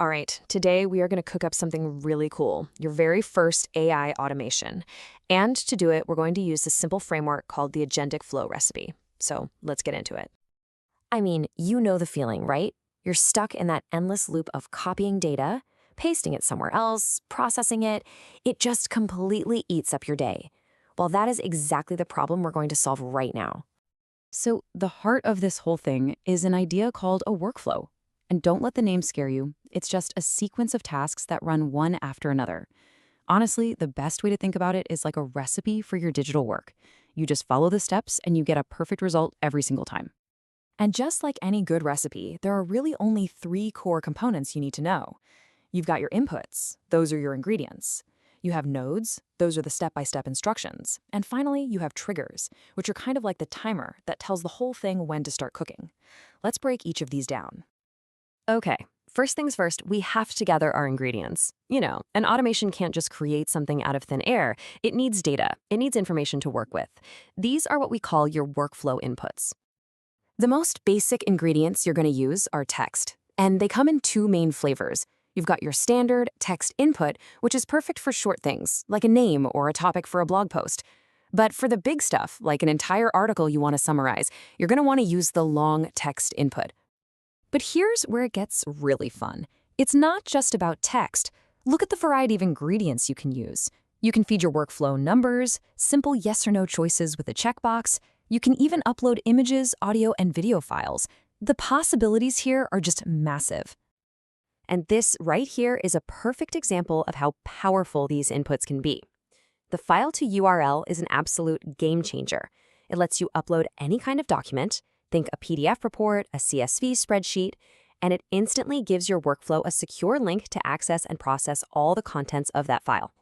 All right, today we are going to cook up something really cool, your very first AI automation. And to do it, we're going to use this simple framework called the AgenticFlow Recipe. So let's get into it. I mean, you know the feeling, right? You're stuck in that endless loop of copying data, pasting it somewhere else, processing it. It just completely eats up your day. Well, that is exactly the problem we're going to solve right now. So, the heart of this whole thing is an idea called a workflow. And don't let the name scare you, it's just a sequence of tasks that run one after another. Honestly, the best way to think about it is like a recipe for your digital work. You just follow the steps and you get a perfect result every single time. And just like any good recipe, there are really only three core components you need to know. You've got your inputs, those are your ingredients. You have nodes, those are the step-by-step instructions. And finally, you have triggers, which are kind of like the timer that tells the whole thing when to start cooking. Let's break each of these down. Okay, first things first, we have to gather our ingredients. You know, an automation can't just create something out of thin air. It needs data. It needs information to work with. These are what we call your workflow inputs. The most basic ingredients you're going to use are text, and they come in two main flavors. You've got your standard text input, which is perfect for short things, like a name or a topic for a blog post. But for the big stuff, like an entire article you want to summarize, you're going to want to use the long text input. But here's where it gets really fun. It's not just about text. Look at the variety of ingredients you can use. You can feed your workflow numbers, simple yes or no choices with a checkbox. You can even upload images, audio, and video files. The possibilities here are just massive. And this right here is a perfect example of how powerful these inputs can be. The file to URL is an absolute game changer. It lets you upload any kind of document, think a PDF report, a CSV spreadsheet, and it instantly gives your workflow a secure link to access and process all the contents of that file.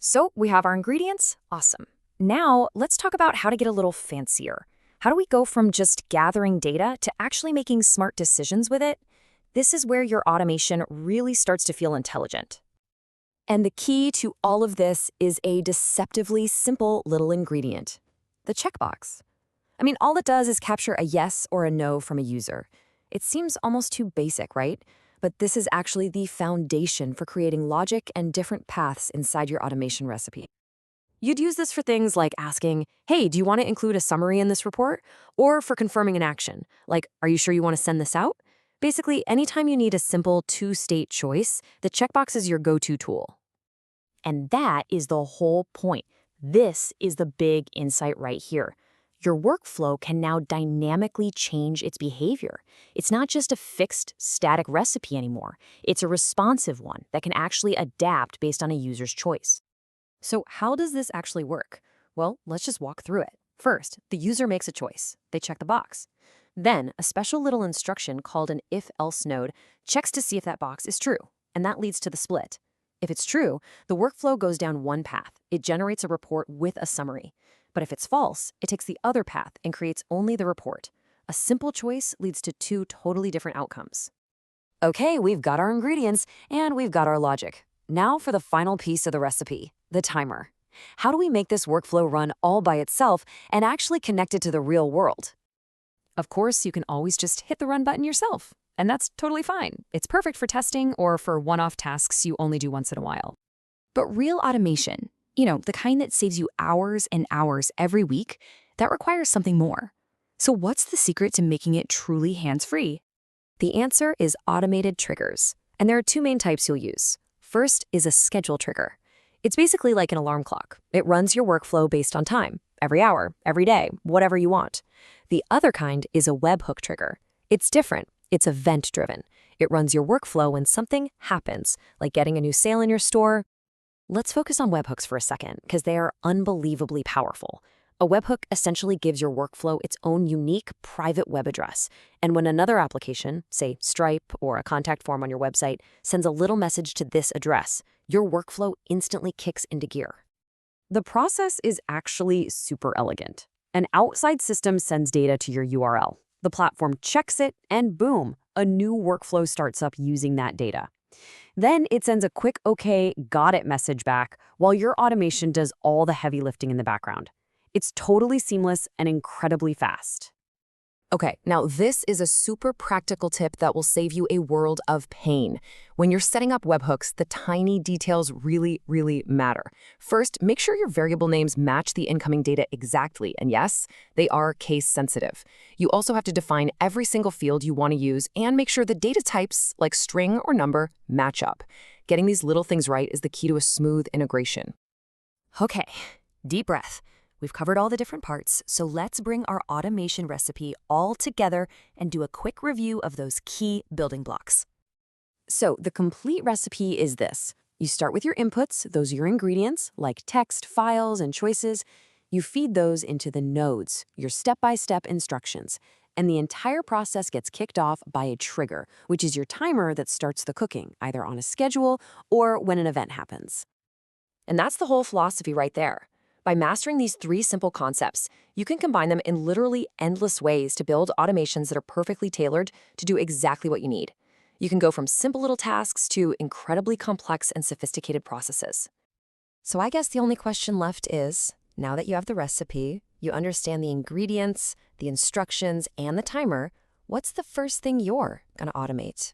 So we have our ingredients. Awesome. Now let's talk about how to get a little fancier. How do we go from just gathering data to actually making smart decisions with it? This is where your automation really starts to feel intelligent. And the key to all of this is a deceptively simple little ingredient, the checkbox. I mean, all it does is capture a yes or a no from a user. It seems almost too basic, right? But this is actually the foundation for creating logic and different paths inside your automation recipe. You'd use this for things like asking, hey, do you want to include a summary in this report? Or for confirming an action, like, are you sure you want to send this out? Basically, anytime you need a simple two-state choice, the checkbox is your go-to tool. And that is the whole point. This is the big insight right here. Your workflow can now dynamically change its behavior. It's not just a fixed, static recipe anymore. It's a responsive one that can actually adapt based on a user's choice. So how does this actually work? Well, let's just walk through it. First, the user makes a choice. They check the box. Then, a special little instruction called an if-else node checks to see if that box is true, and that leads to the split. If it's true, the workflow goes down one path. It generates a report with a summary. But if it's false, it takes the other path and creates only the report. A simple choice leads to two totally different outcomes. Okay, we've got our ingredients, and we've got our logic. Now for the final piece of the recipe, the timer. How do we make this workflow run all by itself and actually connect it to the real world? Of course, you can always just hit the run button yourself, and that's totally fine. It's perfect for testing or for one-off tasks you only do once in a while. But real automation, the kind that saves you hours and hours every week, that requires something more. So what's the secret to making it truly hands-free? The answer is automated triggers, and there are two main types you'll use. First is a schedule trigger. It's basically like an alarm clock. It runs your workflow based on time, every hour, every day, whatever you want. The other kind is a webhook trigger. It's different. It's event-driven. It runs your workflow when something happens, like getting a new sale in your store. Let's focus on webhooks for a second, because they are unbelievably powerful. A webhook essentially gives your workflow its own unique private web address. And when another application, say Stripe or a contact form on your website, sends a little message to this address, your workflow instantly kicks into gear. The process is actually super elegant. An outside system sends data to your URL. The platform checks it, and boom, a new workflow starts up using that data. Then it sends a quick "okay, got it" message back while your automation does all the heavy lifting in the background. It's totally seamless and incredibly fast. Okay, now this is a super practical tip that will save you a world of pain. When you're setting up webhooks, the tiny details really, really matter. First, make sure your variable names match the incoming data exactly, and yes, they are case sensitive. You also have to define every single field you want to use and make sure the data types, like string or number, match up. Getting these little things right is the key to a smooth integration. Okay, deep breath. We've covered all the different parts, so let's bring our automation recipe all together and do a quick review of those key building blocks. So the complete recipe is this. You start with your inputs, those are your ingredients, like text, files, and choices. You feed those into the nodes, your step-by-step instructions, and the entire process gets kicked off by a trigger, which is your timer that starts the cooking, either on a schedule or when an event happens. And that's the whole philosophy right there. By mastering these three simple concepts, you can combine them in literally endless ways to build automations that are perfectly tailored to do exactly what you need. You can go from simple little tasks to incredibly complex and sophisticated processes. So I guess the only question left is, now that you have the recipe, you understand the ingredients, the instructions, and the timer, what's the first thing you're going to automate?